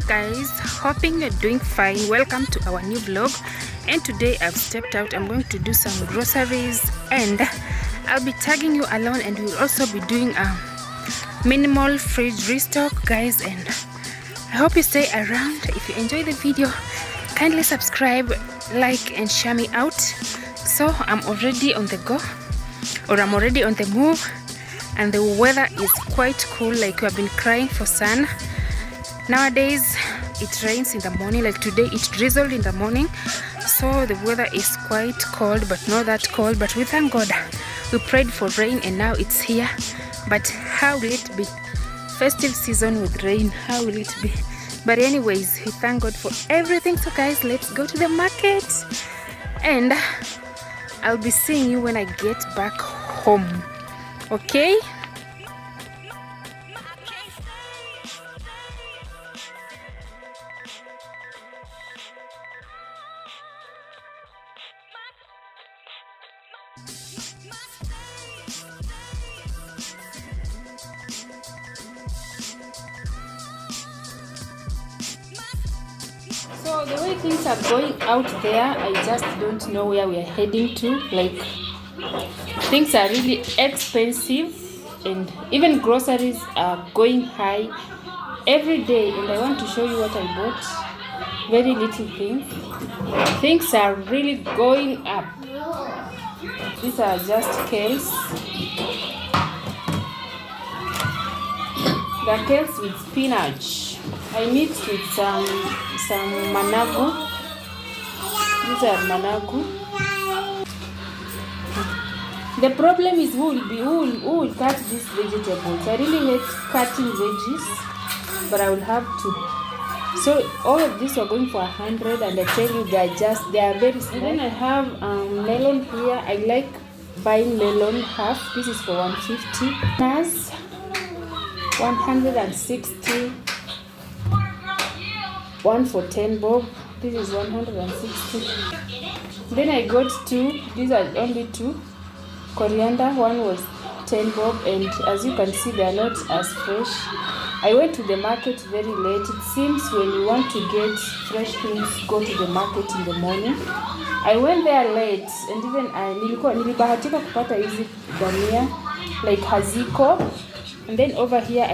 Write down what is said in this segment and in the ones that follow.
guys, hoping you're doing fine. Welcome to our new vlog. And today I've stepped out. I'm going to do some groceries and I'll be tagging you along, and we'll also be doing a minimal fridge restock, guys. And I hope you stay around. If you enjoy the video, kindly subscribe, like and share me out. So I'm already on the go, or I'm already on the move, and the weather is quite cool. Like, we have been crying for sun. Nowadays it rains in the morning. Like today it drizzled in the morning, so the weather is quite cold, but not that cold. But we thank God. We prayed for rain and now it's here. But how will it be? Festive season with rain, how will it be? But anyways, we thank God for everything. So guys, let's go to the market, and I'll be seeing you when I get back home. Okay? So the way things are going out there, I just don't know where we are heading to. Like, things are really expensive, and even groceries are going high every day. And I want to show you what I bought. Very little things. Things are really going up. These are just kales. The kales with spinach. I mixed with some managu. These are managu. The problem is who will cut these vegetables. I really hate cutting veggies, but I will have to. So all of these are going for 100, and I tell you, they are very small. And then I have melon here. I like buying melon half. This is for 150. Nas 160. One for 10 bob. This is 160. Then I got two. These are only two. Coriander. One was 10 bob, and as you can see, they are not as fresh. I went to the market very late. It seems when you want to get fresh things, go to the market in the morning. I went there late, and even nilibahatika kupata hizi dania like haziko. And then over here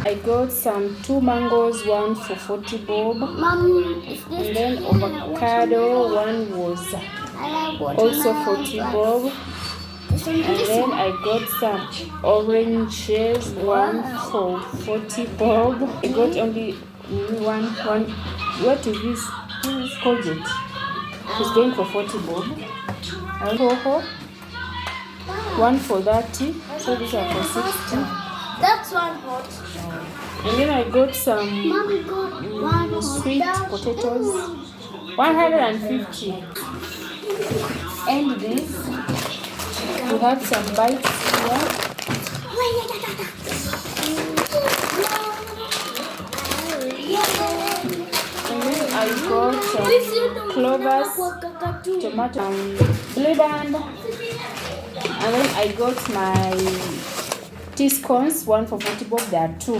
I got some 2 mangoes, one for 40 bob. Mom, and then avocado, one was also 40 bob. And then I got some oranges, one for 40 bob. I got only one. What is this? This is Colgate. It's going for 40 bob. And one for 30. So these are for 60. That's one hot. And then I got some sweet potatoes, 150. And this, we have some bites here. And then I got some clovers, tomato, and blue band. And then I got my tea scones, one for 40 bob. There are two.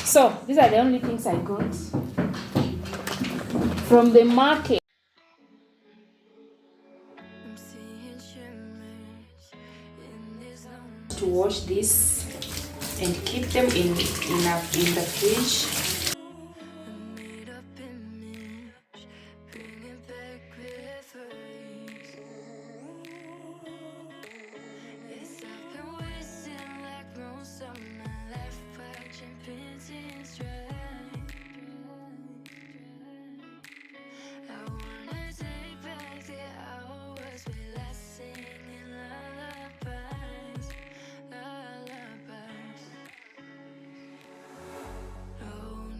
So these are the only things I got from the market. To wash this and keep them in the fridge. Oh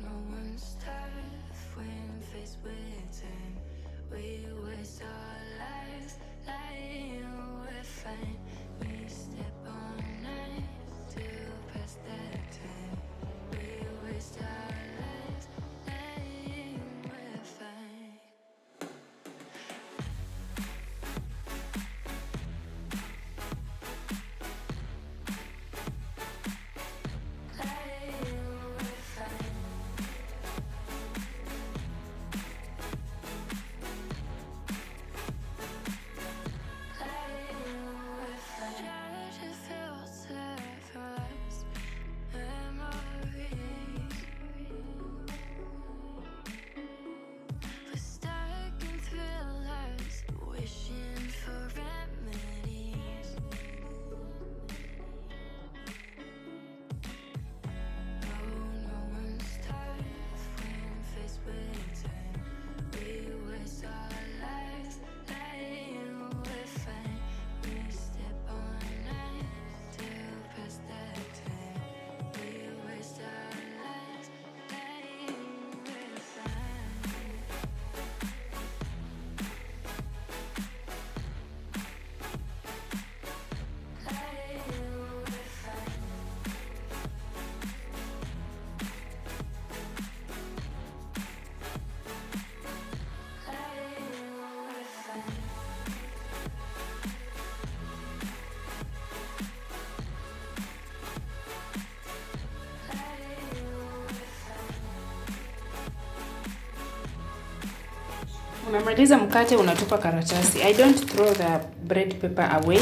Umemaliza mkate unatupa karatasi. I don't throw the bread paper away.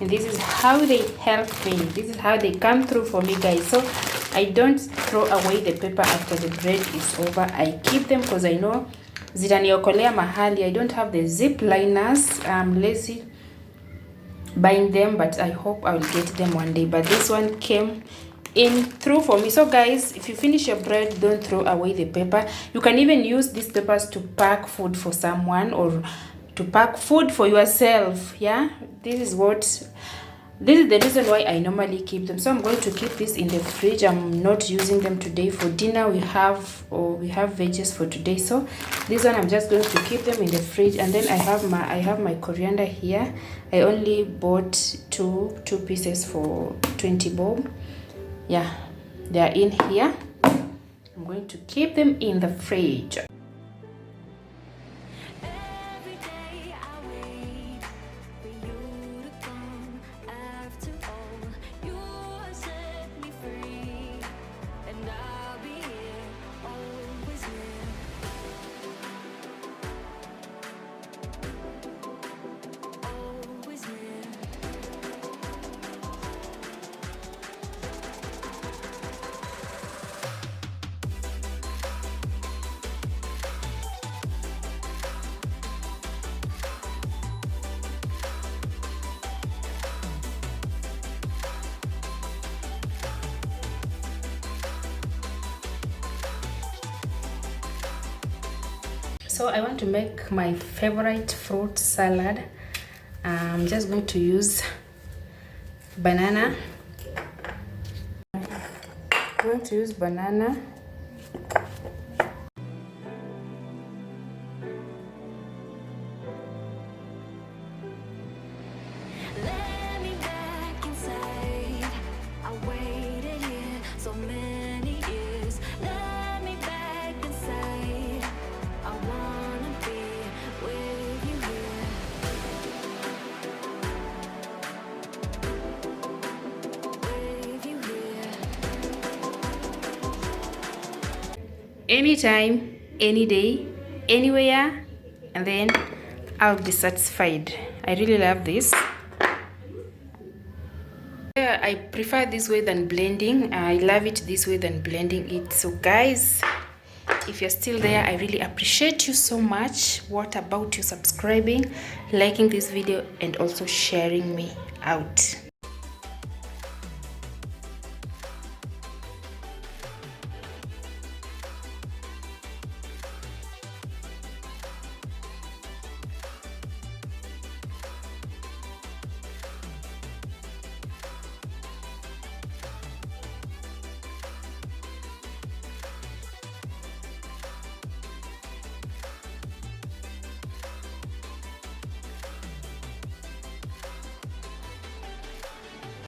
And this is how they help me. This is how they come through for me, guys. So I don't throw away the paper after the bread is over. I keep them because I know zitaniokolea mahali. I don't have the zip liners. I'm lazy buying them, but I hope I will get them one day. But this one came in through for me. So guys, if you finish your bread, don't throw away the paper. You can even use these papers to pack food for someone or to pack food for yourself. Yeah, this is the reason why I normally keep them. So I'm going to keep this in the fridge. I'm not using them today. For dinner we have veggies for today, so this one I'm just going to keep them in the fridge. And then I have my coriander here. I only bought two pieces for 20 bob. Yeah, they are in here. I'm going to keep them in the fridge. So I want to make my favorite fruit salad. I'm just going to use banana. I'm going to use banana. Anytime, any day, anywhere, and then I'll be satisfied. I really love this. I prefer this way than blending. I love it this way than blending it. So guys, if you're still there, I really appreciate you so much. What about you subscribing, liking this video, and also sharing me out?